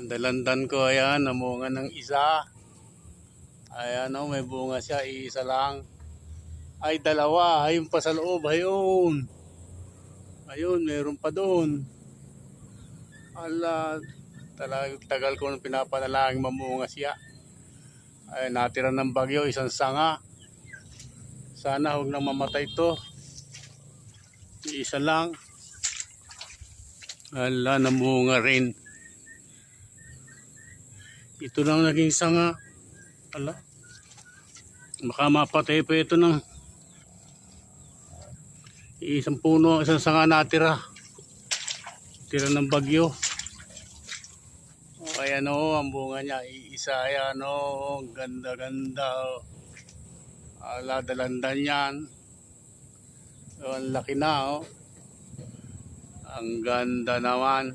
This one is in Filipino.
Ang dalandan ko, ayan, namunga ng isa. Ayan o, may bunga siya, isa lang. Ay, dalawa, ayun pa sa loob, ayun. Ayun, meron pa doon. Ala, tagal ko nang pinapanalangin mamunga siya. Ay, natira ng bagyo, isang sanga. Sana huwag nang mamatay to. Isa lang. Ala, namunga rin. Ito lang naging sanga. Ala, baka mapatay pa ito ng isang puno, isang sanga natira. Tira ng bagyo. O, ayan o, ang bunga niya. Iisa, ayan o, ganda-ganda o. Ala, dalandan yan. So, ang laki na o. Ang ganda naman.